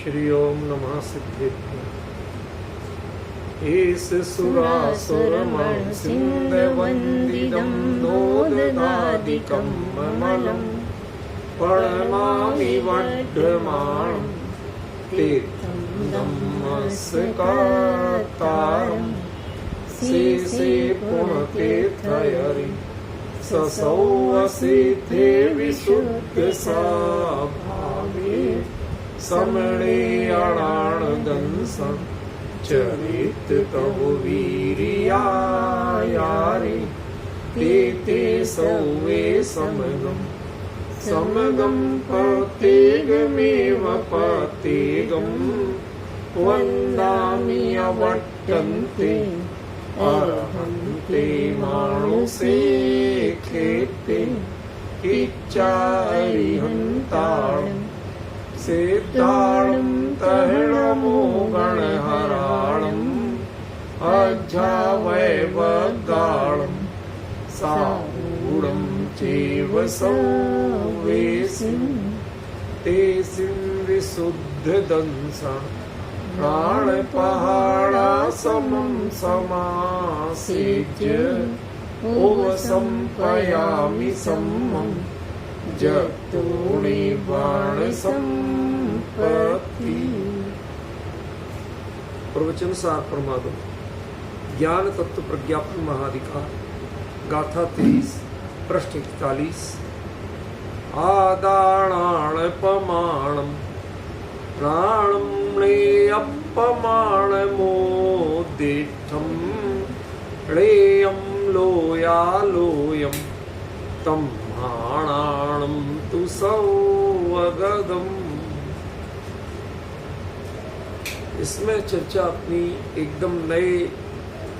श्री ओम नमः सिद्धेभ्यः। एष सुरासुरमण सिन्धवन्दितं नोदनादिकं ममलं प्रणमामि वड्ढमानं तीर्थं नमस्कारं शेषे पुण्यतीर्थहरि ससौवसिद्धे विशुद्धसाभावे समणे अणाणदंसं चरित तव वीर्यायारे ते सौवे समगं पतेगमेव पतेगं वन्दामि अवट्टन्ते अर्हन्ते मानुषे खेते किच्चारिहन्तारम् सेताळं तरणमोगणहराणम् अज्जावैवगाळं सारूढं चैव सौवेसिं तेसिं विशुद्धदंसं प्राणपहाडासमं समासेज्य उपसंपयामि सम्मं जतोणि बाणसंपत्ति। प्रवचन सार प्रमादम ज्ञान तत्व प्रज्ञापन महाधिकार गाथा 23 पृष्ठ 41। आदाणाणपमाणं प्राणं अपमाणमोदिष्ठं ळेयं लोयालोयं तं माणाणं तु सौवगदम्। इसमें चर्चा अपनी एकदम नए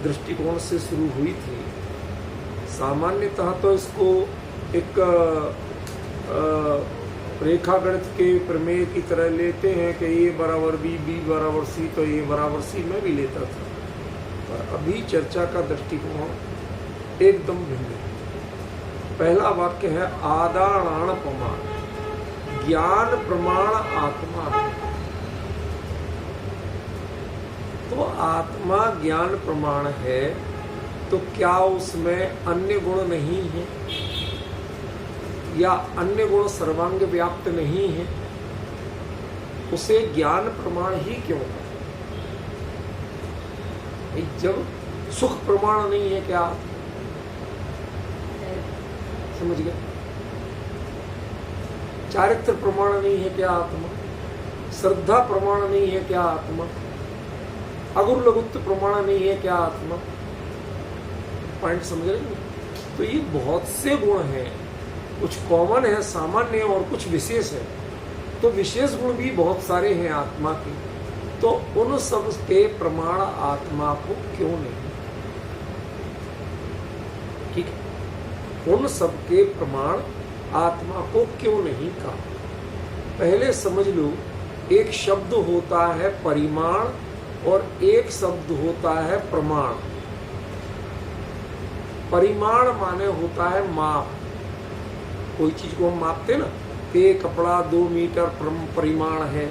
दृष्टिकोण से शुरू हुई थी। सामान्यतः तो इसको एक रेखा गणित के प्रमेय की तरह लेते हैं कि ए बराबर बी, बी बराबर सी, तो ए बराबर सी में भी लेता था, पर अभी चर्चा का दृष्टिकोण एकदम भिन्न है। पहला वाक्य है आदाणाण प्रमाण, ज्ञान प्रमाण आत्मा है। तो आत्मा ज्ञान प्रमाण है, तो क्या उसमें अन्य गुण नहीं है या अन्य गुण सर्वांग व्याप्त नहीं है? उसे ज्ञान प्रमाण ही क्यों है? जब सुख प्रमाण नहीं है क्या? समझ गए? चारित्र प्रमाण नहीं है क्या आत्मा? श्रद्धा प्रमाण नहीं है क्या आत्मा? अगुरु लघुत्व प्रमाण नहीं है क्या आत्मा? पॉइंट समझ रहे हैं? तो ये बहुत से गुण हैं, कुछ कॉमन है, सामान्य है, और कुछ विशेष है। तो विशेष गुण भी बहुत सारे हैं आत्मा के, तो उन सब के प्रमाण आत्मा को क्यों नहीं? ठीक है, उन सब के प्रमाण आत्मा को क्यों नहीं कहा? पहले समझ लो, एक शब्द होता है परिमाण और एक शब्द होता है प्रमाण। परिमाण माने होता है माप। कोई चीज को हम मापते ना, ये कपड़ा 2 मीटर परिमाण है,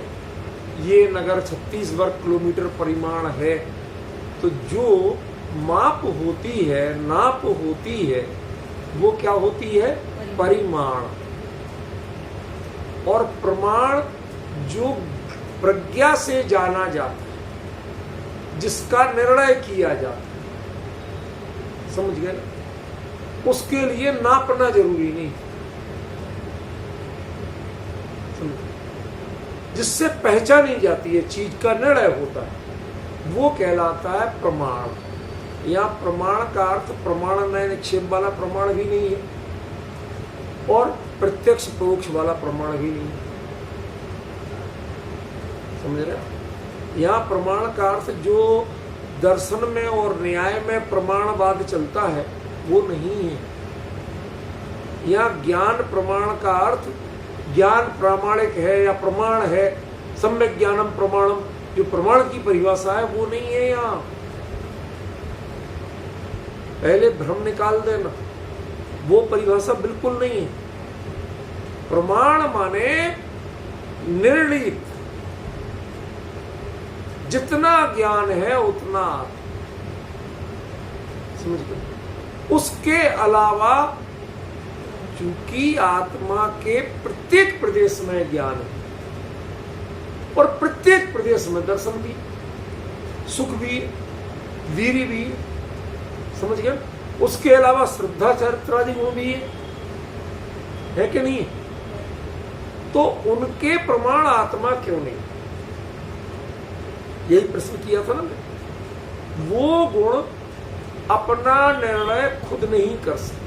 ये नगर 36 वर्ग किलोमीटर परिमाण है। तो जो माप होती है, नाप होती है, वो क्या होती है? परिमाण। और प्रमाण जो प्रज्ञा से जाना जाता है, जिसका निर्णय किया जाता है, समझ गए? उसके लिए नापना जरूरी नहीं, जिससे पहचानी जाती है, चीज का निर्णय होता है, वो कहलाता है प्रमाण। यहाँ प्रमाण का अर्थ प्रमाणमय निक्षेप वाला प्रमाण भी नहीं है और प्रत्यक्ष परोक्ष वाला प्रमाण भी नहीं है। समझ रहे? यहाँ प्रमाण का अर्थ जो दर्शन में और न्याय में प्रमाणवाद चलता है वो नहीं है। यहाँ ज्ञान प्रमाण का अर्थ ज्ञान प्रामाणिक है या प्रमाण है, सम्यक ज्ञानम प्रमाणम, जो प्रमाण की परिभाषा है वो नहीं है। यहाँ पहले भ्रम निकाल देना, वो परिभाषा बिल्कुल नहीं है। प्रमाण माने निर्णीत, जितना ज्ञान है उतना समझ गए। उसके अलावा चूंकि आत्मा के प्रत्येक प्रदेश में ज्ञान है और प्रत्येक प्रदेश में दर्शन भी, सुख भी, वीर्य भी, समझ गए। उसके अलावा श्रद्धा चरित्र आदि गुण भी है कि नहीं? तो उनके प्रमाण आत्मा क्यों नहीं? यही प्रश्न किया था ना मैं। वो गुण अपना निर्णय खुद नहीं कर सकते,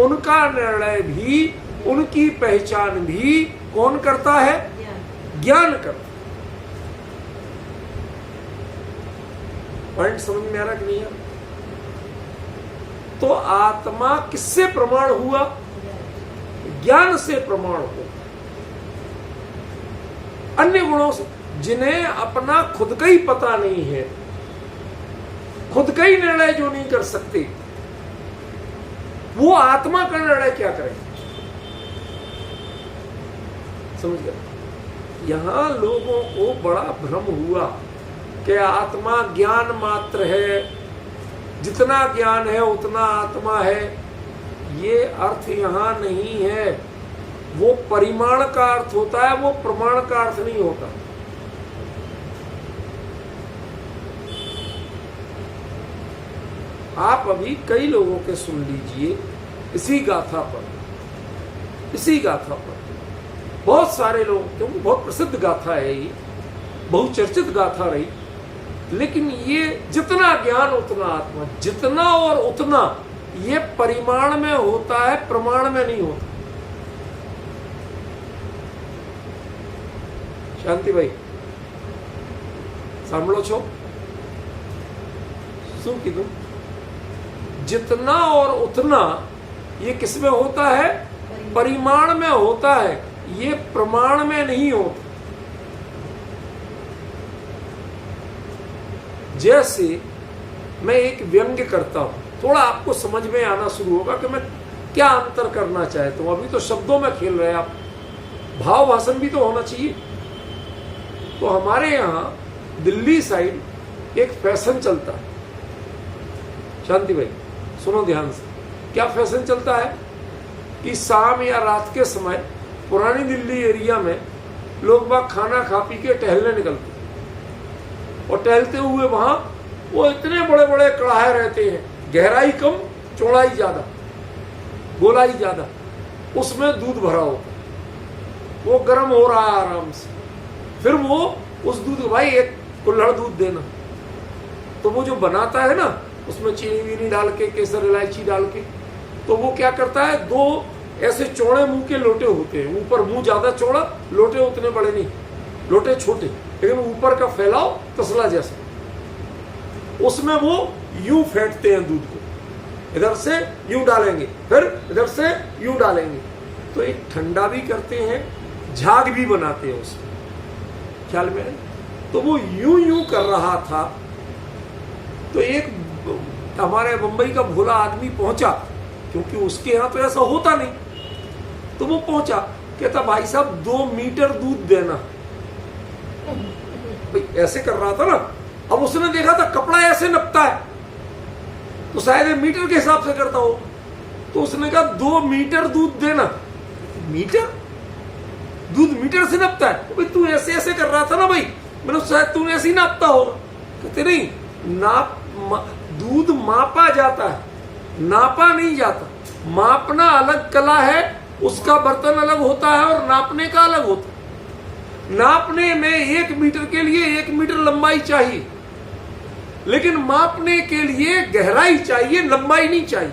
उनका निर्णय भी, उनकी पहचान भी कौन करता है? ज्ञान करता। पॉइंट समझ में आ रहा कि नहीं? तो आत्मा किससे प्रमाण हुआ? ज्ञान से प्रमाण हुआ। अन्य गुणों से, जिन्हें अपना खुद का ही पता नहीं है, खुद का ही निर्णय जो नहीं कर सकते, वो आत्मा का निर्णय क्या करें? समझ गए? यहां लोगों को बड़ा भ्रम हुआ कि आत्मा ज्ञान मात्र है, जितना ज्ञान है उतना आत्मा है। ये अर्थ यहां नहीं है। वो परिमाण का अर्थ होता है, वो प्रमाण का अर्थ नहीं होता। आप अभी कई लोगों के सुन लीजिए इसी गाथा पर, बहुत सारे लोग, क्योंकि बहुत प्रसिद्ध गाथा है, ये बहुचर्चित गाथा रही। लेकिन ये जितना ज्ञान उतना आत्मा, जितना और उतना, ये परिमाण में होता है, प्रमाण में नहीं होता। शांति भाई सांभळो छो? शू कीधुं? जितना और उतना ये किसमें होता है? परिमाण में होता है, ये प्रमाण में नहीं होता। जैसे मैं एक व्यंग्य करता हूं, थोड़ा आपको समझ में आना शुरू होगा कि मैं क्या अंतर करना चाहता हूं। अभी तो शब्दों में खेल रहे हैं आप, भाव भाषण भी तो होना चाहिए। तो हमारे यहां दिल्ली साइड एक फैशन चलता है। शांति भाई सुनो ध्यान से, क्या फैशन चलता है कि शाम या रात के समय पुरानी दिल्ली एरिया में लोग बाग खाना खा पी के टहलने निकलते, और टहलते हुए वहां वो इतने बड़े बड़े कड़ाहे रहते हैं, गहराई कम, चौड़ाई ज्यादा, गोलाई ज्यादा, उसमें दूध भरा होता, वो गर्म हो रहा है आराम से। फिर वो उस दूध, भाई एक कुल्हड़ दूध देना, तो वो जो बनाता है ना, उसमें चीनी वीनी डाल के, केसर इलायची डाल के, तो वो क्या करता है, दो ऐसे चौड़े मुंह के लोटे होते हैं, ऊपर मुंह ज्यादा चौड़ा, लोटे उतने बड़े नहीं, लोटे छोटे, लेकिन ऊपर का फैलाव तसला जैसा। उसमें वो यूं फेंटते हैं दूध को, इधर से यूं डालेंगे, फिर इधर से यूं डालेंगे, तो एक ठंडा भी करते हैं, झाग भी बनाते हैं उसमें, ख्याल में है? तो वो यूं यूं कर रहा था, तो एक हमारे बंबई का भोला आदमी पहुंचा, क्योंकि उसके यहां तो ऐसा होता नहीं, तो वो पहुंचा, कहता भाई साहब 2 मीटर दूध देना। भाई ऐसे कर रहा था ना, अब उसने देखा था कपड़ा ऐसे नपता है, तो शायद मीटर के हिसाब से करता हो, तो उसने कहा 2 मीटर दूध देना। मीटर दूध मीटर से नपता है? तो भाई तू ऐसे ऐसे कर रहा था ना भाई, मैंने शायद तू ऐसे ही नापता होगा। कहते नहीं, दूध मापा जाता है, नापा नहीं जाता। मापना अलग कला है, उसका बर्तन अलग होता है, और नापने का अलग होता है। नापने में 1 मीटर के लिए 1 मीटर लंबाई चाहिए, लेकिन मापने के लिए गहराई चाहिए, लंबाई नहीं चाहिए।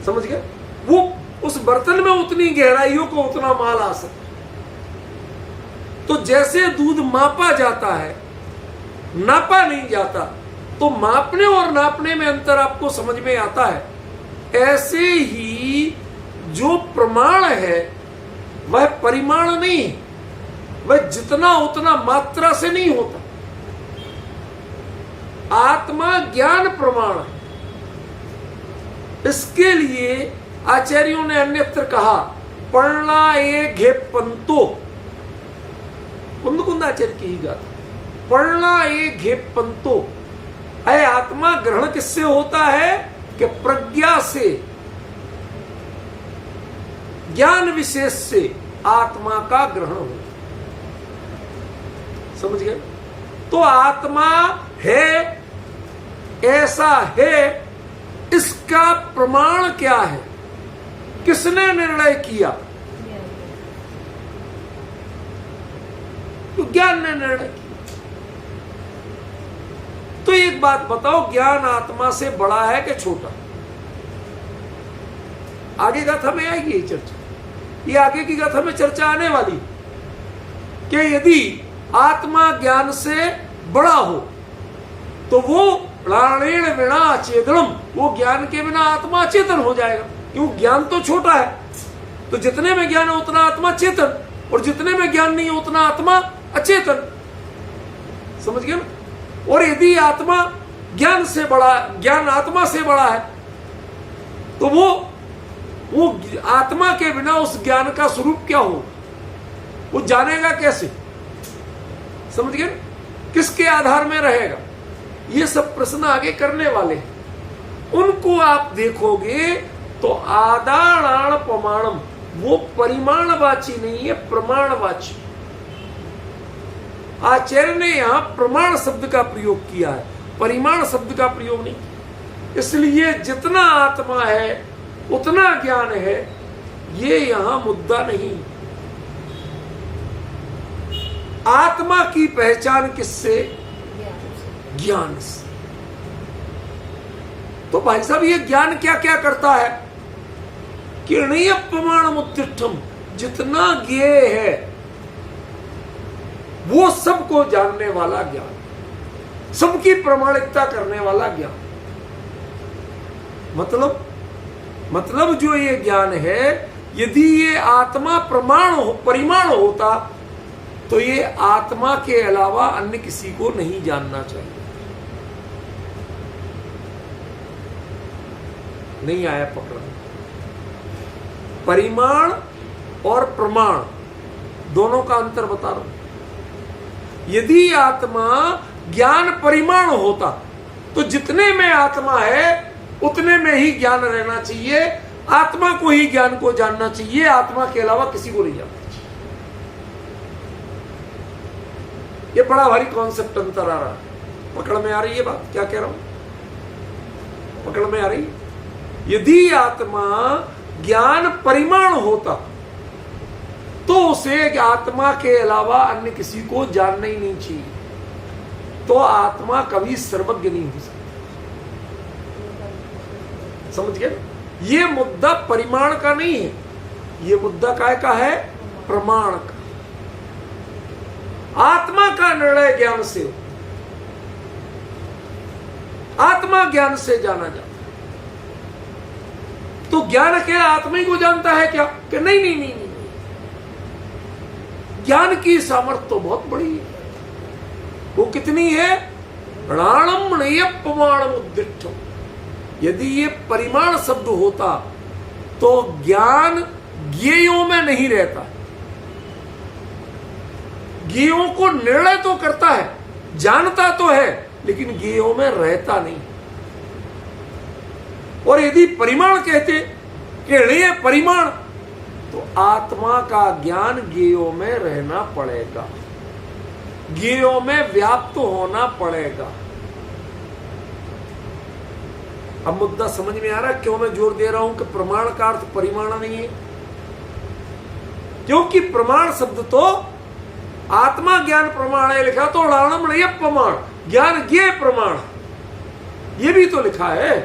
समझ गए? वो उस बर्तन में उतनी गहराइयों को उतना माल आ सकता। तो जैसे दूध मापा जाता है, नापा नहीं जाता, तो मापने और नापने में अंतर आपको समझ में आता है। ऐसे ही जो प्रमाण है वह परिमाण नहीं, वह जितना उतना मात्रा से नहीं होता। आत्मा ज्ञान प्रमाण है। इसके लिए आचार्यों ने अन्यत्र कहा पढ़ना ये घे पंतो, कुंदकुंदाचार्य की ही गाथा, पढ़ना ये घे पंतो। अय आत्मा ग्रहण किससे होता है कि प्रज्ञा से, ज्ञान विशेष से आत्मा का ग्रहण हो। समझ गए? तो आत्मा है, ऐसा है, इसका प्रमाण क्या है? किसने निर्णय किया? तो ज्ञान ने निर्णय किया। तो एक बात बताओ, ज्ञान आत्मा से बड़ा है कि छोटा? आगे गाथा में आएगी ये चर्चा, ये आगे की गाथा में चर्चा आने वाली कि यदि आत्मा ज्ञान से बड़ा हो तो वो प्राणेण विना अचेतनम, वो ज्ञान के बिना आत्मा अचेतन हो जाएगा। क्यों? ज्ञान तो छोटा है, तो जितने में ज्ञान है उतना आत्मा चेतन, और जितने में ज्ञान नहीं है उतना आत्मा अचेतन। समझ गए ना? और यदि आत्मा ज्ञान से बड़ा, ज्ञान आत्मा से बड़ा है, तो वो आत्मा के बिना उस ज्ञान का स्वरूप क्या हो, वो जानेगा कैसे? समझ गए? किसके आधार में रहेगा? ये सब प्रश्न आगे करने वाले हैं। उनको आप देखोगे तो आदाणाण प्रमाणम, वो परिमाणवाची नहीं है, प्रमाणवाची। आचार्य ने यहां प्रमाण शब्द का प्रयोग किया है, परिमाण शब्द का प्रयोग नहीं। इसलिए जितना आत्मा है उतना ज्ञान है, ये यहां मुद्दा नहीं। आत्मा की पहचान किससे? ज्ञान से। तो भाई साहब, ये ज्ञान क्या क्या करता है? किरणीय प्रमाण उत्तिष्ठम, जितना ज्ञेय है वो सबको जानने वाला ज्ञान, सबकी प्रमाणिकता करने वाला ज्ञान। मतलब जो ये ज्ञान है, यदि ये आत्मा परिमाण होता तो ये आत्मा के अलावा अन्य किसी को नहीं जानना चाहिए। नहीं आया पकड़? परिमाण और प्रमाण दोनों का अंतर बता रहा हूं। यदि आत्मा ज्ञान परिमाण होता तो जितने में आत्मा है उतने में ही ज्ञान रहना चाहिए, आत्मा को ही ज्ञान को जानना चाहिए, आत्मा के अलावा किसी को नहीं जानना चाहिए। ये बड़ा भारी कॉन्सेप्ट अंतर आ रहा है। पकड़ में आ रही है बात? क्या कह रहा हूं? पकड़ में आ रही है? यदि आत्मा ज्ञान परिमाण होता तो उसे आत्मा के अलावा अन्य किसी को जानना ही नहीं चाहिए, तो आत्मा कभी सर्वज्ञ नहीं हो सकती। समझ गए? ये मुद्दा परिमाण का नहीं है, ये मुद्दा काय का है? प्रमाण का। आत्मा का निर्णय ज्ञान से हो, आत्मा ज्ञान से जाना जाता। तो ज्ञान अकेला आत्मा ही को जानता है क्या? कि नहीं नहीं नहीं नहीं, ज्ञान की सामर्थ्य तो बहुत बड़ी है। वो कितनी है? प्राणम नय प्रमाण उद्दिष्ट। यदि ये परिमाण शब्द होता तो ज्ञान ज्ञेयों में नहीं रहता। ज्ञेयों को निर्णय तो करता है, जानता तो है, लेकिन ज्ञेयों में रहता नहीं। और यदि परिमाण कहते कि ये परिमाण, तो आत्मा का ज्ञान ज्ञेयों में रहना पड़ेगा, ज्ञेयों में व्याप्त होना पड़ेगा। अब मुद्दा समझ में आ रहा है क्यों मैं जोर दे रहा हूं कि प्रमाण का अर्थ परिमाण नहीं है? क्योंकि प्रमाण शब्द तो आत्मा ज्ञान प्रमाण है लिखा, तो राणम नहीं प्रमाण, ज्ञान ज्ञेय प्रमाण, ये भी तो लिखा है।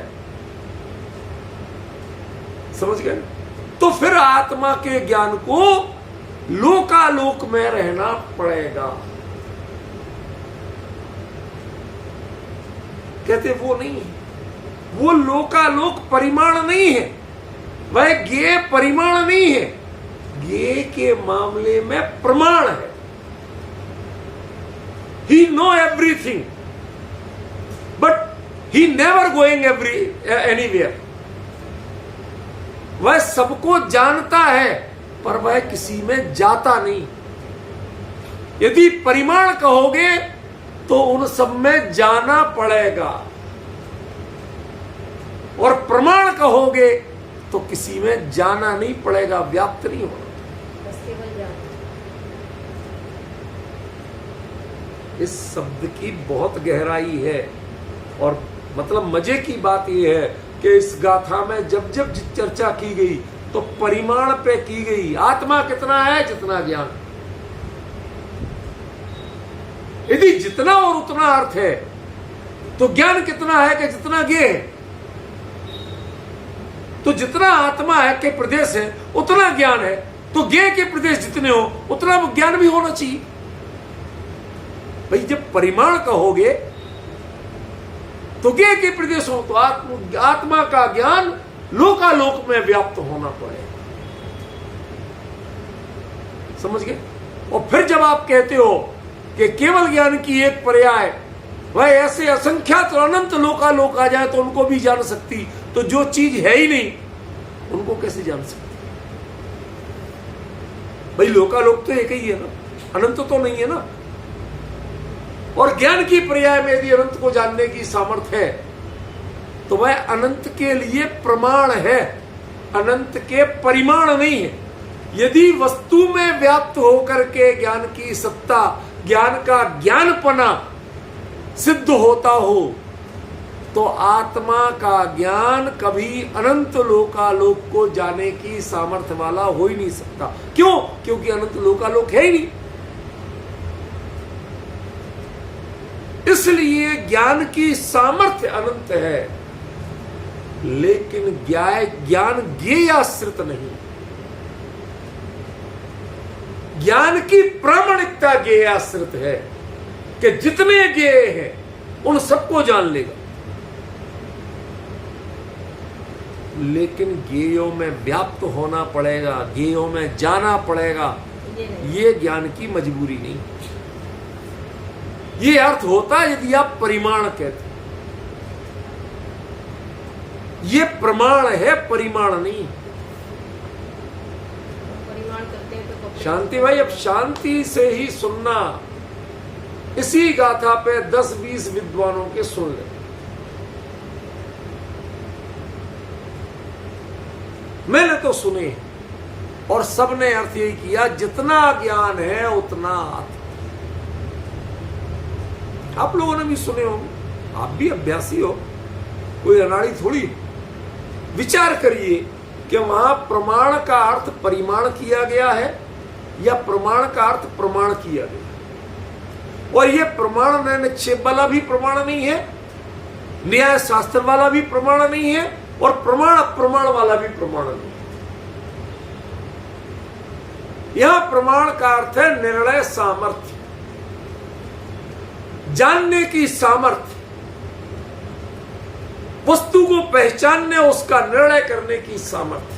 समझ गए? तो फिर आत्मा के ज्ञान को लोकालोक में रहना पड़ेगा। कहते वो नहीं है, वो लोकालोक परिमाण नहीं है, वह ज्ञेय परिमाण नहीं है, ज्ञेय के मामले में प्रमाण है। He know everything, but he never going anywhere. वह सबको जानता है, पर वह किसी में जाता नहीं। यदि परिमाण कहोगे तो उन सब में जाना पड़ेगा, और प्रमाण कहोगे तो किसी में जाना नहीं पड़ेगा, व्याप्त नहीं होना। इस शब्द की बहुत गहराई है, और मतलब मजे की बात यह है कि इस गाथा में जब जब चर्चा की गई तो परिमाण पे की गई। आत्मा कितना है, जितना ज्ञान। यदि जितना और उतना अर्थ है तो ज्ञान कितना है कि जितना ज्ञेय है। तो जितना आत्मा है के प्रदेश है उतना ज्ञान है, तो ज्ञेय के प्रदेश जितने हो उतना ज्ञान भी होना चाहिए। भाई जब परिमाण कहोगे तो ज्ञेय के प्रदेश हो तो आत्मा का ज्ञान लोकालोक में व्याप्त होना पड़ेगा। समझ गए? और फिर जब आप कहते हो कि केवल ज्ञान की एक पर्याय वह ऐसे असंख्यात और अनंत लोकालोक आ जाए तो उनको भी जान सकती, तो जो चीज है ही नहीं उनको कैसे जान सकती? भाई लोकालोक तो एक ही है ना, अनंत तो नहीं है ना। और ज्ञान की पर्याय में यदि अनंत को जानने की सामर्थ्य है तो वह अनंत के लिए प्रमाण है, अनंत के परिमाण नहीं है। यदि वस्तु में व्याप्त होकर के ज्ञान की सत्ता, ज्ञान का ज्ञानपना सिद्ध होता हो तो आत्मा का ज्ञान कभी अनंत लोकालोक को जाने की सामर्थ्य वाला हो ही नहीं सकता। क्यों? क्योंकि अनंत लोकालोक है ही नहीं। इसलिए ज्ञान की सामर्थ्य अनंत है, लेकिन ज्ञान ज्ञेयाश्रित नहीं। ज्ञान की प्रामाणिकता ज्ञेयाश्रित है कि जितने ज्ञेय हैं उन सबको जान लेगा, लेकिन ज्ञेयों में व्याप्त होना पड़ेगा, ज्ञेयों में जाना पड़ेगा। ये ज्ञान की मजबूरी नहीं। ये अर्थ होता है यदि आप परिमाण कहते। ये प्रमाण है, परिमाण नहीं। शांति भाई, अब शांति से ही सुनना। इसी गाथा पे 10-20 विद्वानों के सुन ले। मैंने तो सुने और सबने अर्थ यही किया, जितना ज्ञान है उतना आत्मा। आप लोगों ने भी सुने होंगे, आप भी अभ्यासी हो, कोई अनाड़ी थोड़ी। विचार करिए कि वहां प्रमाण का अर्थ परिमाण किया गया है या प्रमाण का अर्थ प्रमाण किया गया है। और यह प्रमाण न निक्षेप वाला भी प्रमाण नहीं है, न्याय शास्त्र वाला भी प्रमाण नहीं है, और प्रमाण अप्रमाण वाला भी प्रमाण नहीं। यहां प्रमाण का अर्थ है निर्णय सामर्थ्य, जानने की सामर्थ्य, वस्तु को पहचानने, उसका निर्णय करने की सामर्थ्य।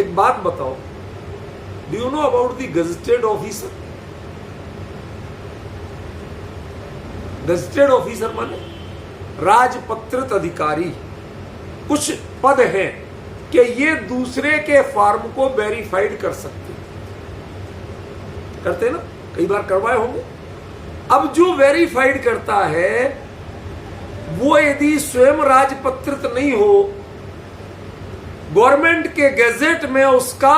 एक बात बताओ, do you know about the gazetted officer? Gazetted officer माने राजपत्रित अधिकारी। कुछ पद हैं कि ये दूसरे के फॉर्म को वेरीफाइड कर सकते, करते ना, कई बार करवाए होंगे। अब जो वेरीफाइड करता है वो यदि स्वयं राजपत्रित नहीं हो, गवर्नमेंट के गैजेट में उसका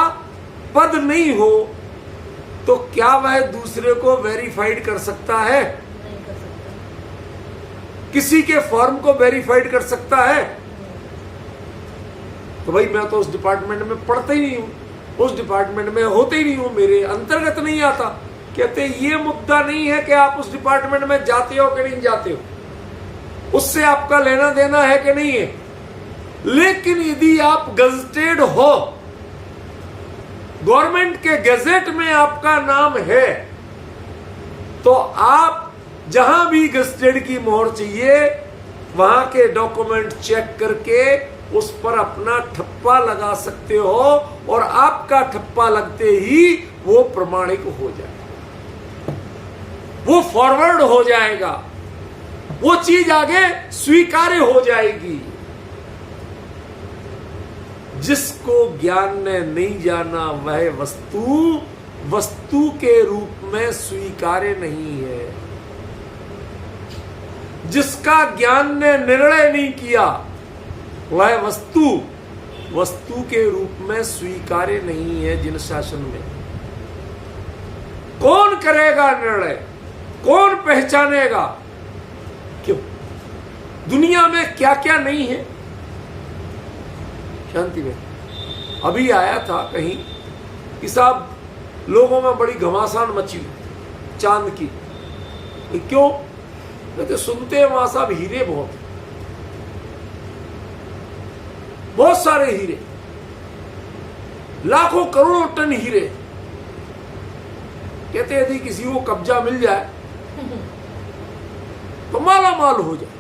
पद नहीं हो, तो क्या वह दूसरे को वेरीफाइड कर सकता है? नहीं कर सकता। किसी के फॉर्म को वेरीफाइड कर सकता है? तो भाई मैं तो उस डिपार्टमेंट में पढ़ता ही नहीं हूं, उस डिपार्टमेंट में होते ही नहीं हूं, मेरे अंतर्गत नहीं आता। कहते ये मुद्दा नहीं है कि आप उस डिपार्टमेंट में जाते हो कि नहीं जाते हो, उससे आपका लेना देना है कि नहीं है। लेकिन यदि आप गजेटेड हो, गवर्नमेंट के गजेट में आपका नाम है, तो आप जहां भी गजेटेड की मोहर चाहिए वहां के डॉक्यूमेंट चेक करके उस पर अपना ठप्पा लगा सकते हो, और आपका ठप्पा लगते ही वो प्रमाणिक हो जाएगा, वो फॉरवर्ड हो जाएगा, वो चीज आगे स्वीकार्य हो जाएगी। जिसको ज्ञान ने नहीं जाना वह वस्तु वस्तु के रूप में स्वीकार्य नहीं है। जिसका ज्ञान ने निर्णय नहीं किया वह वस्तु वस्तु के रूप में स्वीकार्य नहीं है। जिन शासन में कौन करेगा निर्णय, कौन पहचानेगा? क्यों? दुनिया में क्या क्या नहीं है। शांति में अभी आया था कहीं कि साहब लोगों में बड़ी घमासान मची चांद की। क्यों? कहते सुनते हैं वहां साहब हीरे बहुत सारे हीरे, लाखों करोड़ों टन हीरे। कहते यदि किसी को कब्जा मिल जाए तो माला माल हो जाए।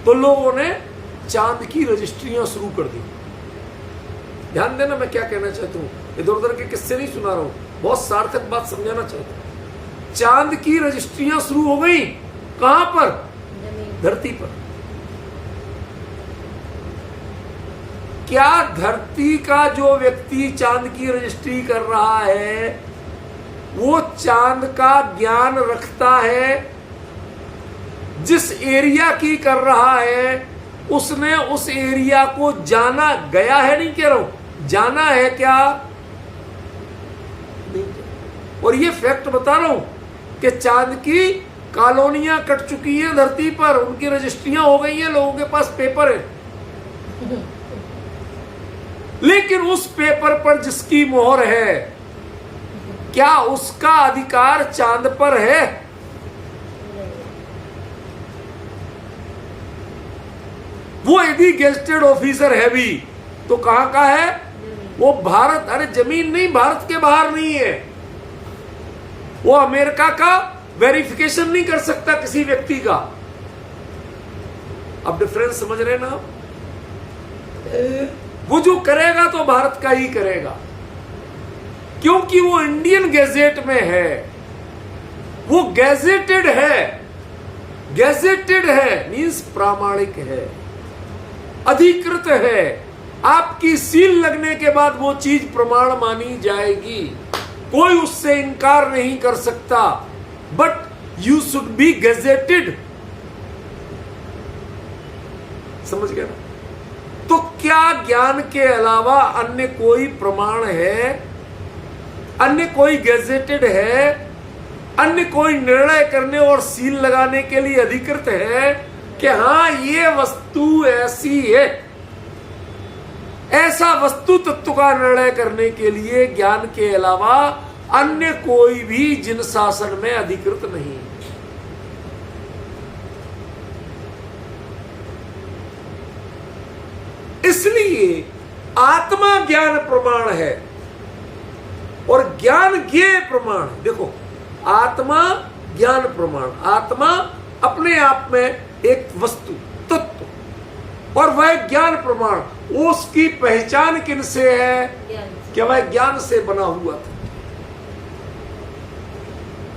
तो लोगों ने चांद की रजिस्ट्रियां शुरू कर दी। ध्यान देना मैं क्या कहना चाहता हूं, इधर उधर के किस्से नहीं सुना रहा हूं, बहुत सार्थक बात समझाना चाहता हूं। चांद की रजिस्ट्रियां शुरू हो गई। कहां पर? धरती पर। क्या धरती का जो व्यक्ति चांद की रजिस्ट्री कर रहा है वो चांद का ज्ञान रखता है? जिस एरिया की कर रहा है उसने उस एरिया को जाना गया है? नहीं कह रहा हूं, जाना है क्या? नहीं। और ये फैक्ट बता रहा हूं कि चांद की कॉलोनियां कट चुकी हैं धरती पर, उनकी रजिस्ट्रियां हो गई हैं, लोगों के पास पेपर है। लेकिन उस पेपर पर जिसकी मोहर है क्या उसका अधिकार चांद पर है? वो यदि गेजेटेड ऑफिसर है भी तो कहां का है वो? भारत। अरे जमीन नहीं, भारत के बाहर नहीं है वो। अमेरिका का वेरिफिकेशन नहीं कर सकता किसी व्यक्ति का। अब डिफरेंस समझ रहे ना? वो जो करेगा तो भारत का ही करेगा क्योंकि वो इंडियन गैजेट में है, वो गैजेटेड है। गैजेटेड है मींस प्रामाणिक है, अधिकृत है। आपकी सील लगने के बाद वो चीज प्रमाण मानी जाएगी, कोई उससे इनकार नहीं कर सकता। But you should be gazetted. समझ गया ना? तो क्या ज्ञान के अलावा अन्य कोई प्रमाण है, अन्य कोई गैजेटेड है, अन्य कोई निर्णय करने और सील लगाने के लिए अधिकृत है कि हां ये वस्तु ऐसी है? ऐसा वस्तु तत्व का निर्णय करने के लिए ज्ञान के अलावा अन्य कोई भी जिन शासन में अधिकृत नहीं। इसलिए आत्मा ज्ञान प्रमाण है और ज्ञान ज्ञेय प्रमाण। देखो, आत्मा ज्ञान प्रमाण, आत्मा अपने आप में एक वस्तु तत्व और वह ज्ञान प्रमाण। उसकी पहचान किनसे है? कि वह ज्ञान से बना हुआ था।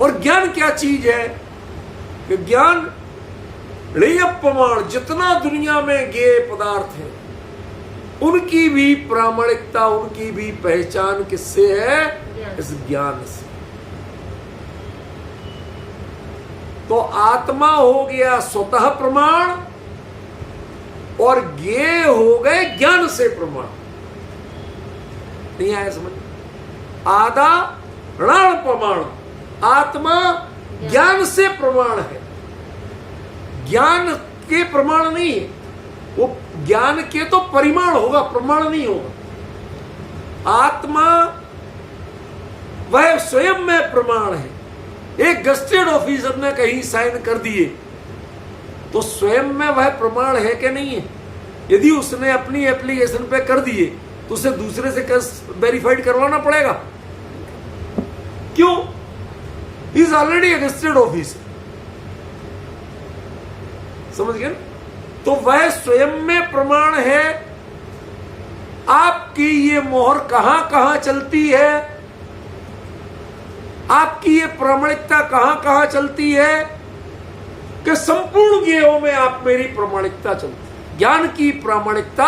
और ज्ञान क्या चीज है? कि ज्ञान ज्ञेय प्रमाण। जितना दुनिया में ज्ञेय पदार्थ है उनकी भी प्रामाणिकता, उनकी भी पहचान किससे है? इस ज्ञान से। तो आत्मा हो गया स्वतः प्रमाण और ज्ञेय हो गए ज्ञान से प्रमाण। नहीं आया समझ? आधा ऋण प्रमाण। आत्मा ज्ञान से प्रमाण है, ज्ञान के प्रमाण नहीं है। वो ज्ञान के तो परिमाण होगा, प्रमाण नहीं होगा। आत्मा वह स्वयं में प्रमाण है। एक गजेटेड ऑफिसर ने कहीं साइन कर दिए तो स्वयं में वह प्रमाण है कि नहीं है? यदि उसने अपनी एप्लीकेशन पे कर दिए तो उसे दूसरे से वेरीफाइड करवाना पड़ेगा। क्यों? He is already A gazetted officer. समझ गए? तो वह स्वयं में प्रमाण है। आपकी ये मोहर कहां कहां चलती है? आपकी ये प्रामाणिकता कहां कहां चलती है? कि संपूर्ण ज्ञेयों में आप मेरी प्रामाणिकता चलती, ज्ञान की प्रामाणिकता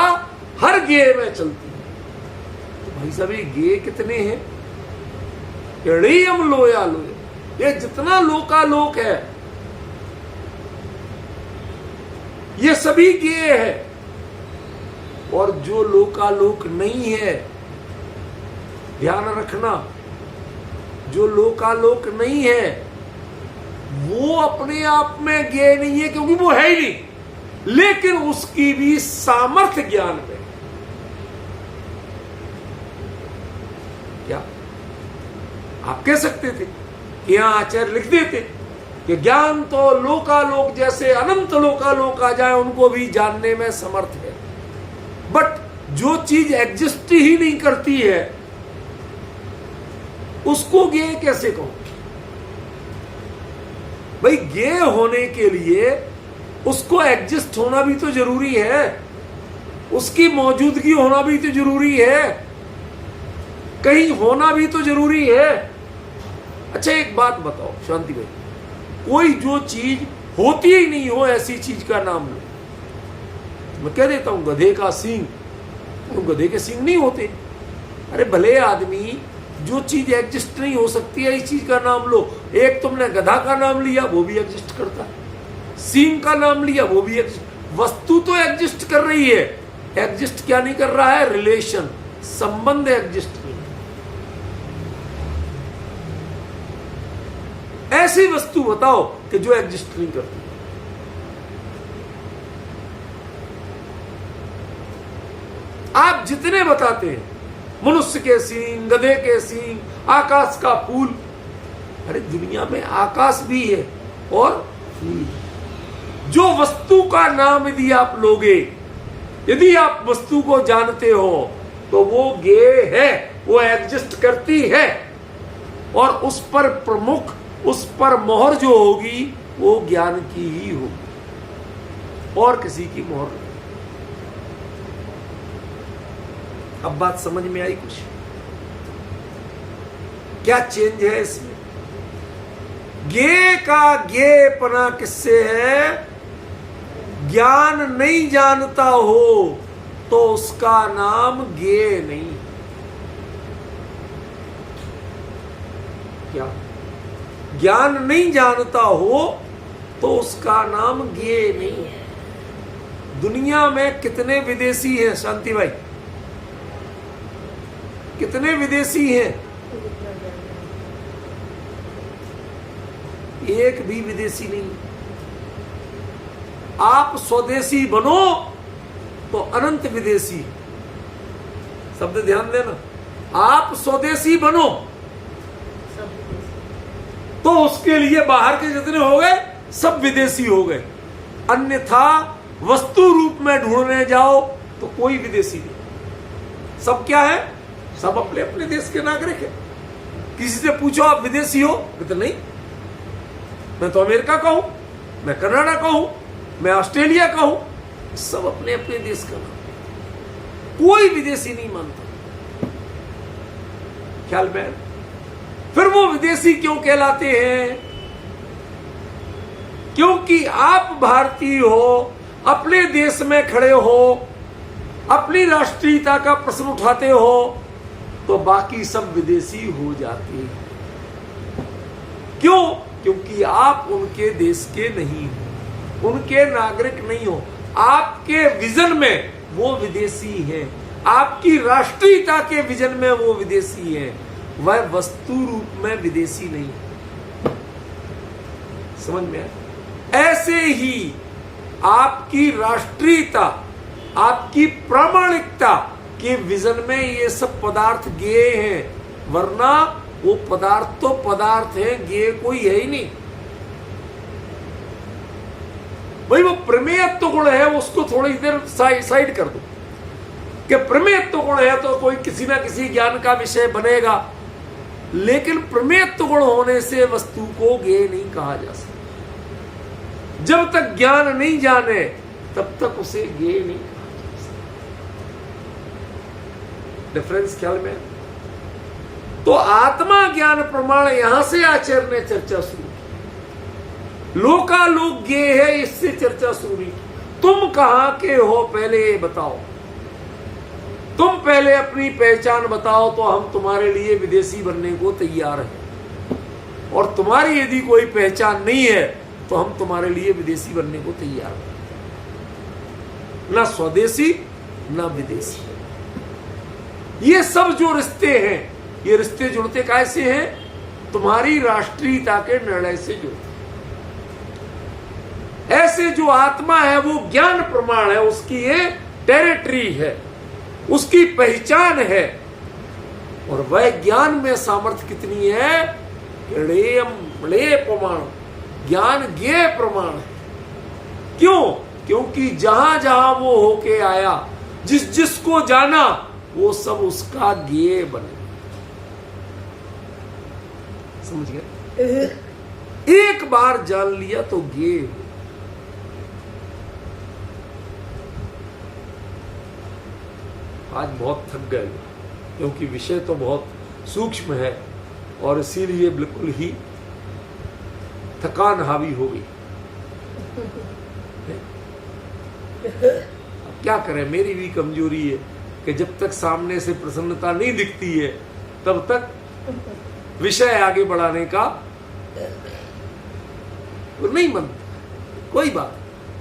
हर ज्ञेय में चलती है। तो भाई साहब ये ज्ञेय कितने हैं? एड़ियम लोया लोया, ये जितना लोकालोक है ये सभी ज्ञेय है। और जो लोकालोक नहीं है, ध्यान रखना, जो लोकालोक नहीं है वो अपने आप में ज्ञेय नहीं है, क्योंकि वो है ही नहीं, लेकिन उसकी भी सामर्थ्य ज्ञान में। क्या आप कह सकते थे कि यहां आचार्य लिख देते कि ज्ञान तो लोकालोक जैसे अनंत लोकालोक आ जाए उनको भी जानने में समर्थ है, बट जो चीज एग्जिस्ट ही नहीं करती है उसको ज्ञेय कैसे कहो? भाई ज्ञेय होने के लिए उसको एग्जिस्ट होना भी तो जरूरी है, उसकी मौजूदगी होना भी तो जरूरी है, कहीं होना भी तो जरूरी है। अच्छा एक बात बताओ शांति भाई, कोई जो चीज होती ही नहीं हो ऐसी चीज का नाम लो। मैं कह देता हूं गधे का सींग, तो गधे के सींग नहीं होते। अरे भले आदमी जो चीज एग्जिस्ट नहीं हो सकती है इस चीज का नाम लो। एक तुमने गधा का नाम लिया वो भी एग्जिस्ट करता है, सींग का नाम लिया वो भी एग्जिस्ट। वस्तु तो एग्जिस्ट कर रही है, एग्जिस्ट क्या नहीं कर रहा है? रिलेशन, संबंध एग्जिस्ट नहीं। ऐसी वस्तु बताओ कि जो एग्जिस्ट नहीं करती। आप जितने बताते हैं, मनुष्य के सींग, गधे के सींग, आकाश का फूल, अरे दुनिया में आकाश भी है और फूल। जो वस्तु का नाम यदि आप लोगे, यदि आप वस्तु को जानते हो तो वो ज्ञेय है, वो एग्जिस्ट करती है, और उस पर प्रमुख, उस पर मोहर जो होगी वो ज्ञान की ही होगी और किसी की मोहर नहीं। अब बात समझ में आई कुछ? क्या चेंज है इसमें? ज्ञेय का ज्ञेयपना किससे है? ज्ञान नहीं जानता हो तो उसका नाम ज्ञेय नहीं। क्या ज्ञान नहीं जानता हो तो उसका नाम ज्ञेय नहीं है। दुनिया में कितने विदेशी हैं शांति भाई? कितने विदेशी हैं? एक भी विदेशी नहीं। आप स्वदेशी बनो तो अनंत विदेशी। शब्द ध्यान देना, आप स्वदेशी बनो तो उसके लिए बाहर के जितने हो गए सब विदेशी हो गए। अन्यथा वस्तु रूप में ढूंढने जाओ तो कोई विदेशी नहीं। सब क्या है? सब अपने अपने देश के नागरिक है। किसी से पूछो आप विदेशी हो तो नहीं, मैं तो अमेरिका का हूं, मैं कनाडा का हूं, मैं ऑस्ट्रेलिया का हूं। सब अपने अपने देश का नाम, कोई विदेशी नहीं मानता। ख्याल में? फिर वो विदेशी क्यों कहलाते हैं? क्योंकि आप भारतीय हो, अपने देश में खड़े हो, अपनी राष्ट्रीयता का प्रश्न उठाते हो, तो बाकी सब विदेशी हो जाते हैं। क्यों? क्योंकि आप उनके देश के नहीं हो, उनके नागरिक नहीं हो। आपके विजन में वो विदेशी हैं, आपकी राष्ट्रीयता के विजन में वो विदेशी हैं, वह वस्तु रूप में विदेशी नहीं। समझ में आया? ऐसे ही आपकी राष्ट्रीयता, आपकी प्रामाणिकता के विजन में ये सब पदार्थ ज्ञेय हैं, वरना वो पदार्थ तो पदार्थ है, ज्ञेय कोई है ही नहीं। भाई वो प्रमेयत्व गुण है, उसको थोड़ी देर साइड कर दो कि प्रमेयत्व गुण है तो कोई किसी ना किसी ज्ञान का विषय बनेगा, लेकिन प्रमेयत्व गुण होने से वस्तु को ज्ञेय नहीं कहा जा सकता। जब तक ज्ञान नहीं जाने तब तक उसे ज्ञेय नहीं कहा जा सकता। डिफरेंस ख्याल में? तो आत्मा ज्ञान प्रमाण यहां से आचार्य ने चर्चा शुरू की। लोकालोक ये है, इससे चर्चा शुरू हुई। तुम कहां के हो पहले ये बताओ, तुम पहले अपनी पहचान बताओ तो हम तुम्हारे लिए विदेशी बनने को तैयार हैं, और तुम्हारी यदि कोई पहचान नहीं है तो हम तुम्हारे लिए विदेशी बनने को तैयार हैं। ना स्वदेशी ना विदेशी। ये सब जो रिश्ते हैं, ये रिश्ते जुड़ते कैसे हैं? तुम्हारी राष्ट्रीयता के निर्णय से जुड़ते। ऐसे जो आत्मा है वो ज्ञान प्रमाण है, उसकी ये टेरिटरी है, उसकी पहचान है, और वह ज्ञान में सामर्थ्य कितनी है? प्रमाण, ज्ञान ज्ञेय प्रमाण है। क्यों? क्योंकि जहां जहां वो होके आया, जिस जिसको जाना, वो सब उसका ज्ञेय बने। समझ गए? एक बार जान लिया तो ज्ञेय। आज बहुत थक गए क्योंकि विषय तो बहुत सूक्ष्म है, और इसीलिए बिल्कुल ही थकान हावी हो गई। अब क्या करें, मेरी भी कमजोरी है कि जब तक सामने से प्रसन्नता नहीं दिखती है तब तक विषय आगे बढ़ाने का नहीं मन। कोई बात,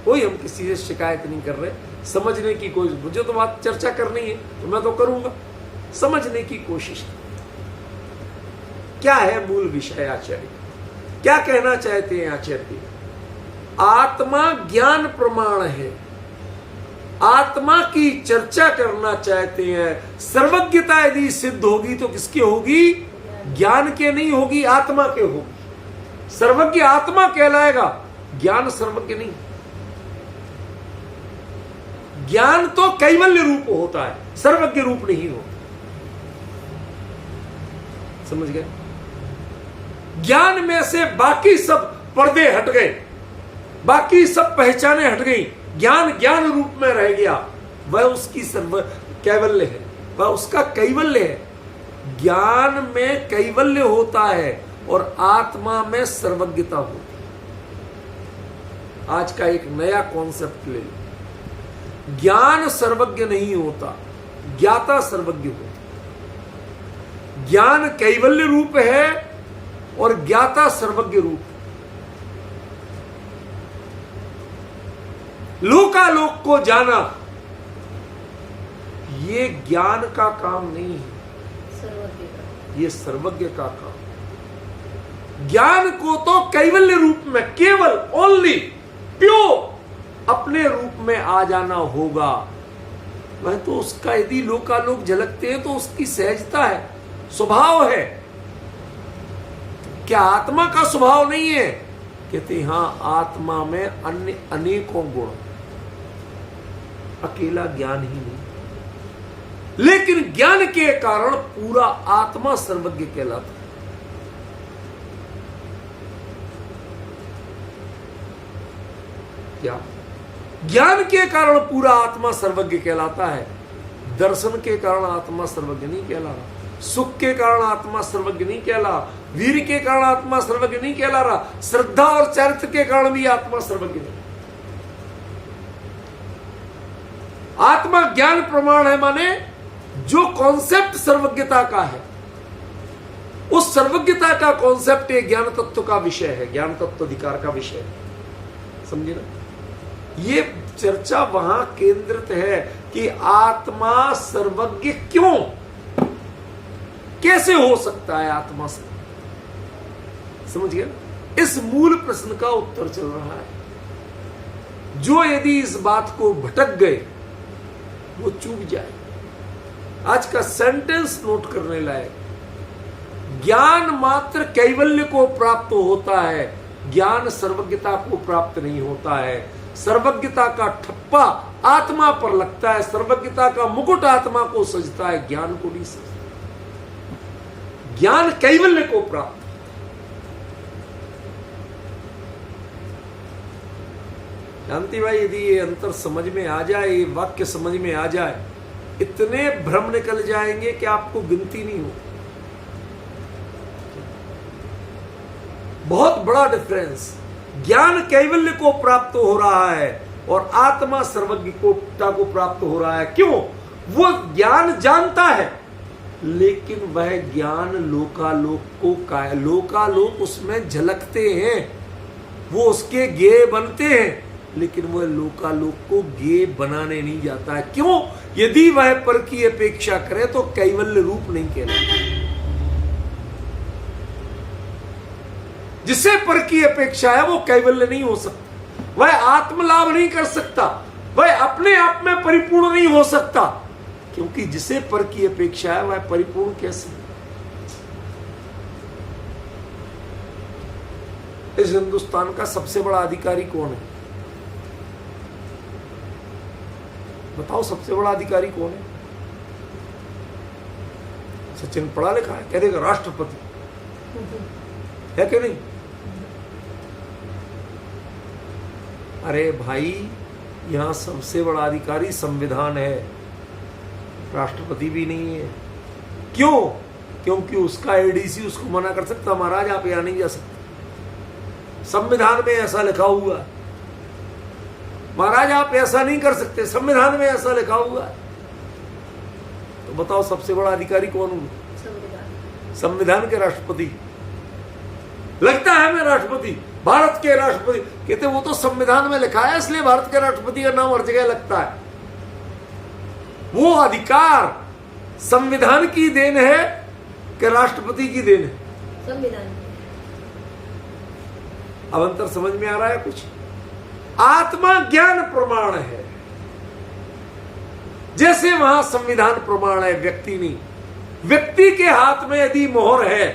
कोई हम किसी से शिकायत नहीं कर रहे, समझने की कोशिश। मुझे तो बात चर्चा करनी है तो मैं तो करूंगा, समझने की कोशिश। क्या है मूल विषय आचार्य, क्या कहना चाहते हैं आचार्य? आत्मा ज्ञान प्रमाण है, आत्मा की चर्चा करना चाहते हैं। सर्वज्ञता यदि सिद्ध होगी तो किसकी होगी? ज्ञान के नहीं होगी, आत्मा के होगी। सर्वज्ञ आत्मा कहलाएगा, ज्ञान सर्वज्ञ नहीं। ज्ञान तो कैवल्य रूप होता है, सर्वज्ञ रूप नहीं होता। समझ गए? ज्ञान में से बाकी सब पर्दे हट गए, बाकी सब पहचाने हट गई, ज्ञान ज्ञान रूप में रह गया। वह उसकी सर्व कैवल्य है, वह उसका कैवल्य है। ज्ञान में कैवल्य होता है और आत्मा में सर्वज्ञता होती है। आज का एक नया कॉन्सेप्ट ले लो, ज्ञान सर्वज्ञ नहीं होता, ज्ञाता सर्वज्ञ होता। ज्ञान कैवल्य रूप है और ज्ञाता सर्वज्ञ रूप। लोकालोक को जाना ये ज्ञान का काम नहीं है, ये सर्वज्ञ का काम। ज्ञान को तो कैवल्य रूप में, केवल ओनली प्योर अपने रूप में आ जाना होगा। वह तो उसका यदि लोकालोक झलकते हैं तो उसकी सहजता है, स्वभाव है। क्या आत्मा का स्वभाव नहीं है? कहते हां, आत्मा में अन्य अनेकों गुण, अकेला ज्ञान ही नहीं। लेकिन ज्ञान के कारण पूरा आत्मा सर्वज्ञ कहलाता है। क्या? ज्ञान के कारण पूरा आत्मा सर्वज्ञ कहलाता है। दर्शन के कारण आत्मा सर्वज्ञ नहीं कहला रहा, सुख के कारण आत्मा सर्वज्ञ नहीं कहला, वीर के कारण आत्मा सर्वज्ञ नहीं कहला रहा, श्रद्धा और चरित्र के कारण भी आत्मा सर्वज्ञ नहीं। आत्मा ज्ञान प्रमाण है, माने जो कॉन्सेप्ट सर्वज्ञता का है, उस सर्वज्ञता का कॉन्सेप्ट ये ज्ञान तत्व का विषय है, ज्ञान तत्व अधिकार का विषय है। समझे ना? ये चर्चा वहां केंद्रित है कि आत्मा सर्वज्ञ क्यों, कैसे हो सकता है आत्मा से। समझ गए? इस मूल प्रश्न का उत्तर चल रहा है। जो यदि इस बात को भटक गए वो चूक जाए। आज का सेंटेंस नोट करने लायक, ज्ञान मात्र कैवल्य को प्राप्त होता है, ज्ञान सर्वज्ञता को प्राप्त नहीं होता है। सर्वज्ञता का ठप्पा आत्मा पर लगता है, सर्वज्ञता का मुकुट आत्मा को सजता है, ज्ञान को नहीं सजता। ज्ञान कैवल्य को प्राप्त। जानती भाई, यदि ये अंतर समझ में आ जाए, ये वाक्य समझ में आ जाए, इतने भ्रम निकल जाएंगे कि आपको गिनती नहीं हो। बहुत बड़ा डिफरेंस ज्ञान कैवल्य को प्राप्त हो रहा है और आत्मा सर्वज्ञता को प्राप्त हो रहा है। क्यों? वो ज्ञान जानता है, लेकिन वह ज्ञान लोकालोक उसमें झलकते हैं, वो उसके ज्ञेय बनते हैं, लेकिन वह लोकालोक को ज्ञेय बनाने नहीं जाता है। क्यों? यदि वह पर की अपेक्षा करे तो कैवल्य रूप नहीं कहलाता। जिसे पर की अपेक्षा है वो कैवल्य नहीं हो सकता, वह आत्मलाभ नहीं कर सकता, वह अपने आप में परिपूर्ण नहीं हो सकता, क्योंकि जिसे पर की अपेक्षा है वह परिपूर्ण कैसे? इस हिंदुस्तान का सबसे बड़ा अधिकारी कौन है? बताओ, सबसे बड़ा अधिकारी कौन है? सचिन पढ़ा लिखा है, कह देगा राष्ट्रपति है कि नहीं? अरे भाई, यहां सबसे बड़ा अधिकारी संविधान है, राष्ट्रपति भी नहीं है। क्यों? क्योंकि उसका एडीसी उसको मना कर सकता, महाराज आप यहां नहीं जा सकते, संविधान में ऐसा लिखा हुआ है, महाराज आप ऐसा नहीं कर सकते, संविधान में ऐसा लिखा हुआ है। तो बताओ सबसे बड़ा अधिकारी कौन हूं? संविधान के राष्ट्रपति। लगता है मैं राष्ट्रपति, भारत के राष्ट्रपति, कहते वो तो संविधान में लिखा है इसलिए भारत के राष्ट्रपति का नाम हर जगह लगता है। वो अधिकार संविधान की देन है कि राष्ट्रपति की देन है? संविधान। अब अंतर समझ में आ रहा है कुछ? आत्मा ज्ञान प्रमाण है, जैसे वहां संविधान प्रमाण है, व्यक्ति नहीं। व्यक्ति के हाथ में यदि मोहर है,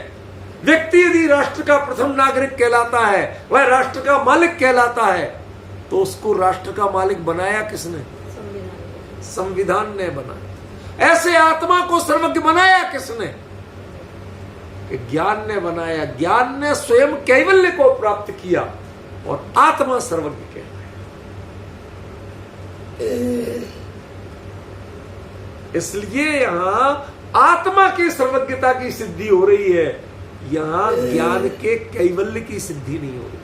व्यक्ति यदि राष्ट्र का प्रथम नागरिक कहलाता है, वह राष्ट्र का मालिक कहलाता है, तो उसको राष्ट्र का मालिक बनाया किसने? संविधान ने बनाया। ऐसे आत्मा को सर्वज्ञ बनाया किसने? कि ज्ञान ने बनाया। ज्ञान ने स्वयं कैवल्य को प्राप्त किया और आत्मा सर्वज्ञ कहलाया। इसलिए यहां आत्मा की सर्वज्ञता की सिद्धि हो रही है, यहां ज्ञान के कैवल्य की सिद्धि नहीं हो रही।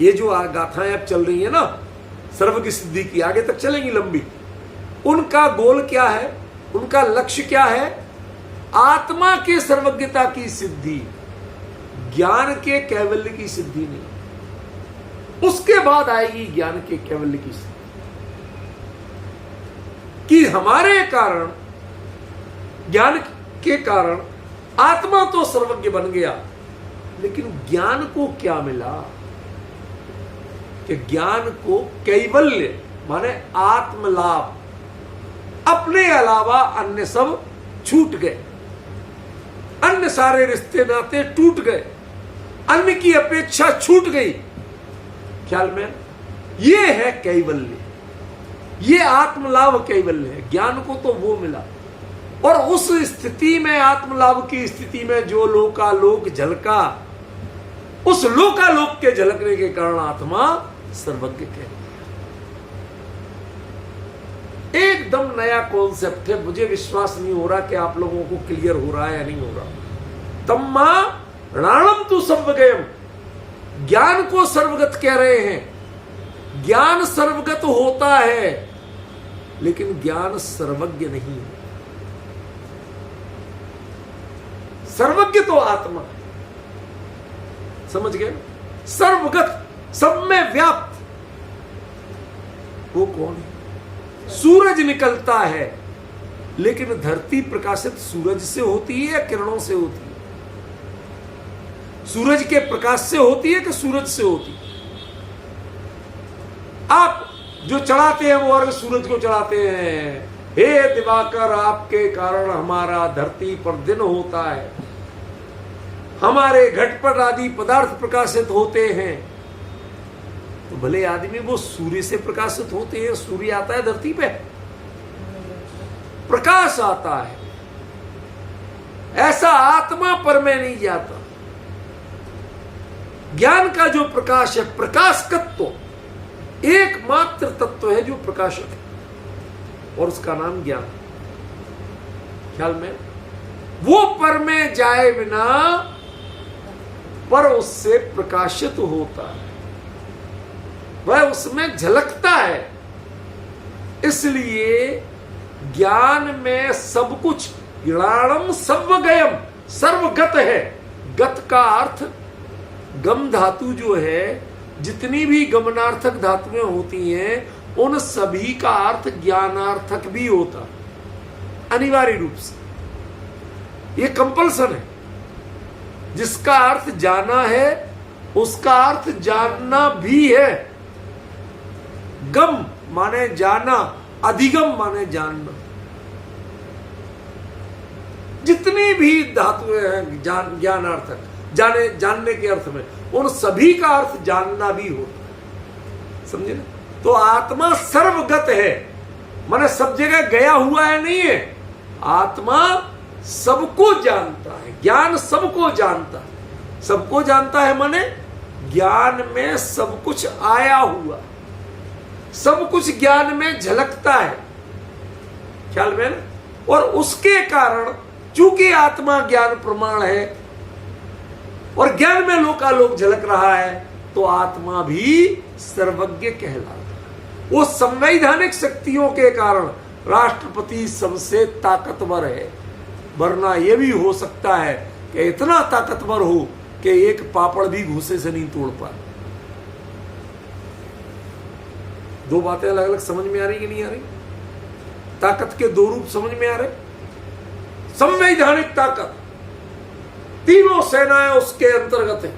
ये जो गाथाएं अब चल रही है ना सर्वज्ञ सिद्धि की, आगे तक चलेंगी लंबी, उनका गोल क्या है, उनका लक्ष्य क्या है? आत्मा के सर्वज्ञता की सिद्धि, ज्ञान के कैवल्य की सिद्धि नहीं। उसके बाद आएगी ज्ञान के कैवल्य की सिद्धि, कि हमारे कारण, ज्ञान के कारण आत्मा तो सर्वज्ञ बन गया, लेकिन ज्ञान को क्या मिला? कि ज्ञान को कैवल्य माने आत्मलाभ, अपने अलावा अन्य सब छूट गए, अन्य सारे रिश्ते नाते टूट गए, अन्य की अपेक्षा छूट गई। ख्याल में? ये है कैवल्य, ये आत्मलाभ कैवल्य है। ज्ञान को तो वो मिला, और उस स्थिति में, आत्मलाभ की स्थिति में जो लोकालोक झलका, उस लोकालोक के झलकने के कारण आत्मा सर्वज्ञ कहलाया। एकदम नया कॉन्सेप्ट है, मुझे विश्वास नहीं हो रहा कि आप लोगों को क्लियर हो रहा है या नहीं हो रहा। तम्मा राणम तु सर्वज्ञम, ज्ञान को सर्वगत कह रहे हैं। ज्ञान सर्वगत होता है, लेकिन ज्ञान सर्वज्ञ नहीं है। सर्वज्ञ तो आत्मा है, समझ गए? सर्वगत, सब में व्याप्त, वो कौन है? सूरज निकलता है, लेकिन धरती प्रकाशित सूरज से होती है या किरणों से होती है? सूरज के प्रकाश से होती है कि सूरज से होती है? आप जो चढ़ाते हैं वो अर्घ सूरज को चढ़ाते हैं, हे दिवाकर आपके कारण हमारा धरती पर दिन होता है, हमारे घटपट आदि पदार्थ प्रकाशित होते हैं। तो भले आदमी वो सूर्य से प्रकाशित होते हैं, सूर्य आता है धरती पे, प्रकाश आता है, ऐसा आत्मा पर में नहीं जाता। ज्ञान का जो प्रकाश है, प्रकाश तत्व, एकमात्र तत्व है जो प्रकाशक है, और उसका नाम ज्ञान। ख्याल में? वो पर में जाए बिना पर उससे प्रकाशित होता है, वह उसमें झलकता है। इसलिए ज्ञान में सब कुछ ज्ञानम सर्वगयम, सर्वगत है। गत का अर्थ गम धातु जो है, जितनी भी गमनार्थक धातुएं होती हैं उन सभी का अर्थ ज्ञानार्थक भी होता, अनिवार्य रूप से। ये कंपल्सन है। जिसका अर्थ जाना है उसका अर्थ जानना भी है। गम माने जाना, अधिगम माने जानना। जितनी भी धातुएं हैं ज्ञानार्थक, जानने के अर्थ में, उन सभी का अर्थ जानना भी होता। समझे ना? तो आत्मा सर्वगत है, माने सब जगह गया हुआ है नहीं है। आत्मा सबको जानता है, ज्ञान सबको जानता है। सबको जानता है माने ज्ञान में सब कुछ आया हुआ, सब कुछ ज्ञान में झलकता है, ख्याल में ना? और उसके कारण चूंकि आत्मा ज्ञान प्रमाण है और ज्ञान में लोकालोक झलक रहा है, तो आत्मा भी सर्वज्ञ कहलाता है। वो संवैधानिक शक्तियों के कारण राष्ट्रपति सबसे ताकतवर है, वरना यह भी हो सकता है कि इतना ताकतवर हो कि एक पापड़ भी घूसे से नहीं तोड़ पाए। दो बातें अलग अलग समझ में आ रही कि नहीं आ रही? ताकत के दो रूप समझ में आ रहे। संवैधानिक ताकत, तीनों सेनाएं उसके अंतर्गत है,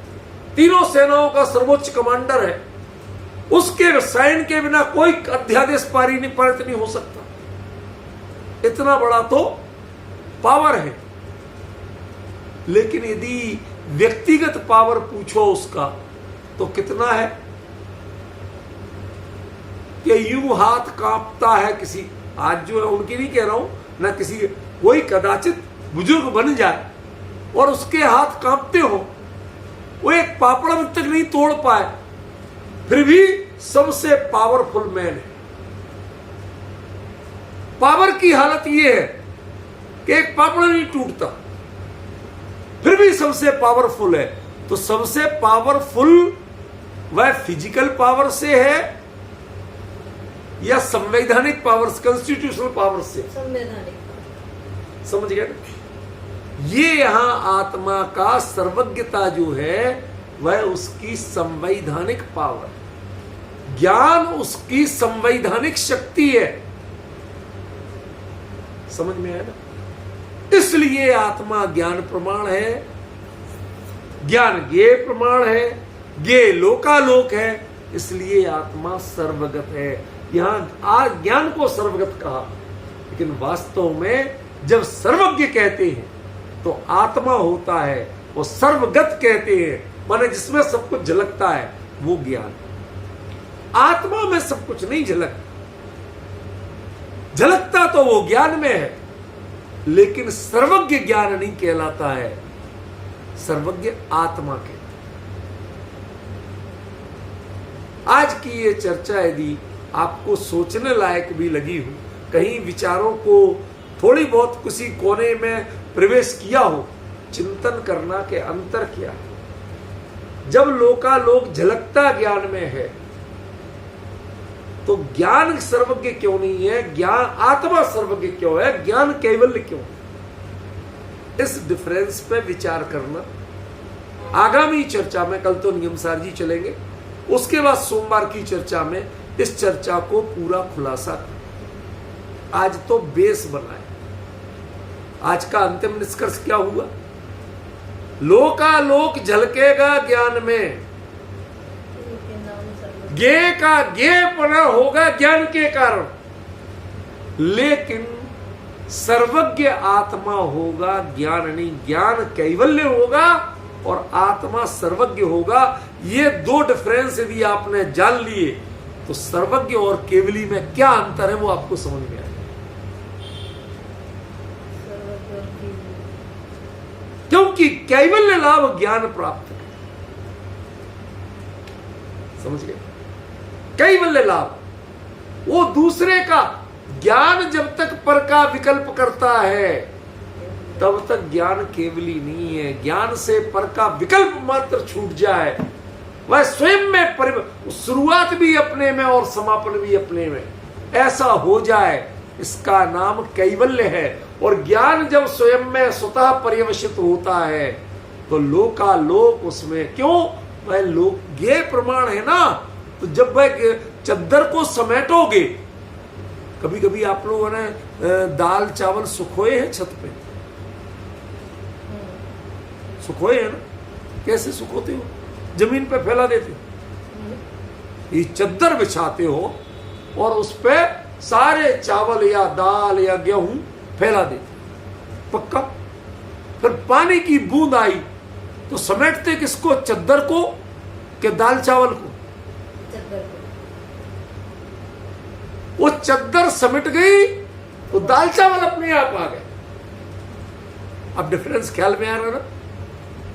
तीनों सेनाओं का सर्वोच्च कमांडर है, उसके साइन के बिना कोई अध्यादेश पारित नहीं हो सकता। इतना बड़ा तो पावर है। लेकिन यदि व्यक्तिगत पावर पूछो उसका, तो कितना है कि यूं हाथ कांपता है किसी, आज जो है उनकी नहीं कह रहा हूं ना, किसी कोई कदाचित बुजुर्ग बन जाए और उसके हाथ कांपते हो, वो एक पापड़ तक नहीं तोड़ पाए, फिर भी सबसे पावरफुल मैन है। पावर की हालत यह है कि एक पापड़ नहीं टूटता, फिर भी सबसे पावरफुल है। तो सबसे पावरफुल वह फिजिकल पावर से है या संवैधानिक पावर, कॉन्स्टिट्यूशनल पावर से? संवैधानिक। समझ गए ना? ये यहां आत्मा का सर्वज्ञता जो है वह उसकी संवैधानिक पावर, ज्ञान उसकी संवैधानिक शक्ति है। समझ में आया ना? इसलिए आत्मा ज्ञान प्रमाण है, ज्ञान ज्ञेय प्रमाण है, ज्ञेय लोकालोक है। इसलिए आत्मा सर्वगत है। यहां आज ज्ञान को सर्वगत कहा, लेकिन वास्तव में जब सर्वज्ञ कहते हैं तो आत्मा होता है, वो सर्वगत कहते हैं, माने जिसमें सब कुछ झलकता है वो ज्ञान। आत्मा में सब कुछ नहीं झलकता, झलकता तो वो ज्ञान में है, लेकिन सर्वज्ञ ज्ञान नहीं कहलाता है, सर्वज्ञ आत्मा के। आज की ये चर्चा यदि आपको सोचने लायक भी लगी हो, कहीं विचारों को थोड़ी बहुत किसी कोने में प्रवेश किया हो, चिंतन करना के अंतर क्या है। जब लोकालोक झलकता ज्ञान में है तो ज्ञान सर्वज्ञ क्यों नहीं है, ज्ञान आत्मा सर्वज्ञ क्यों है, ज्ञान कैवल्य क्यों? इस डिफरेंस पे विचार करना आगामी चर्चा में, कल तो नियमसार जी चलेंगे, उसके बाद सोमवार की चर्चा में इस चर्चा को पूरा खुलासा कर। आज तो बेस बनाए। आज का अंतिम निष्कर्ष क्या हुआ? लोकालोक झलकेगा ज्ञान में, ज्ञेय का ज्ञेयपना होगा ज्ञान के कारण, लेकिन सर्वज्ञ आत्मा होगा, ज्ञान नहीं। ज्ञान कैवल्य होगा और आत्मा सर्वज्ञ होगा। ये दो डिफरेंस यदि आपने जान लिए तो सर्वज्ञ और केवली में क्या अंतर है वो आपको समझ में आएगा। क्योंकि कैवल्य लाभ ज्ञान प्राप्त है, समझ गए? कैवल्य लाभ वो दूसरे का, ज्ञान जब तक पर का विकल्प करता है तब तक ज्ञान केवली नहीं है। ज्ञान से पर का विकल्प मात्र छूट जाए, वह स्वयं में शुरुआत भी अपने में और समापन भी अपने में, ऐसा हो जाए, इसका नाम कैवल्य है। और ज्ञान जब स्वयं में स्वतः पर्यवसित होता है तो लोकालोक उसमें, क्यों, वह लोक ज्ञेय प्रमाण है ना। तो जब वह चद्दर को समेटोगे, कभी कभी आप लोगों ने दाल चावल सुखोए हैं छत पे, सुखोए है ना, कैसे सुखोते हो, जमीन पे फैला देते हो, ये चद्दर बिछाते हो और उस पे सारे चावल या दाल या गेहूं फैला देते, पक्का। फिर पानी की बूंद आई तो समेटते किसको, चद्दर को कि दाल चावल को? चद्दर को। वो चद्दर समेट गई तो दाल चावल अपने आप आ गए। अब डिफरेंस ख्याल में आ रहा ना।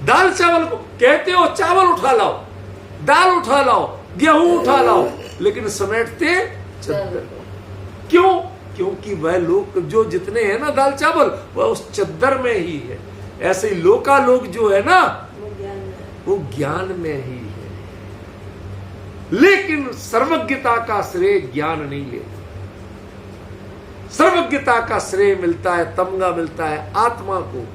दाल चावल को कहते हो चावल उठा लाओ, दाल उठा लाओ, गेहूं उठा लाओ, लेकिन समेटते चद्दर को। क्यों? क्योंकि वह लोग जो जितने हैं ना दाल चावल, वह उस चद्दर में ही है। ऐसे ही लोकालोक जो है ना, वो ज्ञान में ही है। लेकिन सर्वज्ञता का श्रेय ज्ञान नहीं लेता। सर्वज्ञता का श्रेय मिलता है, तमगा मिलता है आत्मा को,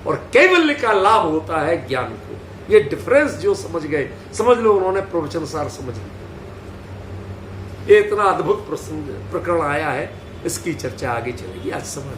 और कैवल्य का लाभ होता है ज्ञान को। ये डिफरेंस जो समझ गए, समझ लो उन्होंने प्रवचन सार समझ लिया। ये इतना अद्भुत प्रकरण आया है, इसकी चर्चा आगे चलेगी। आज समय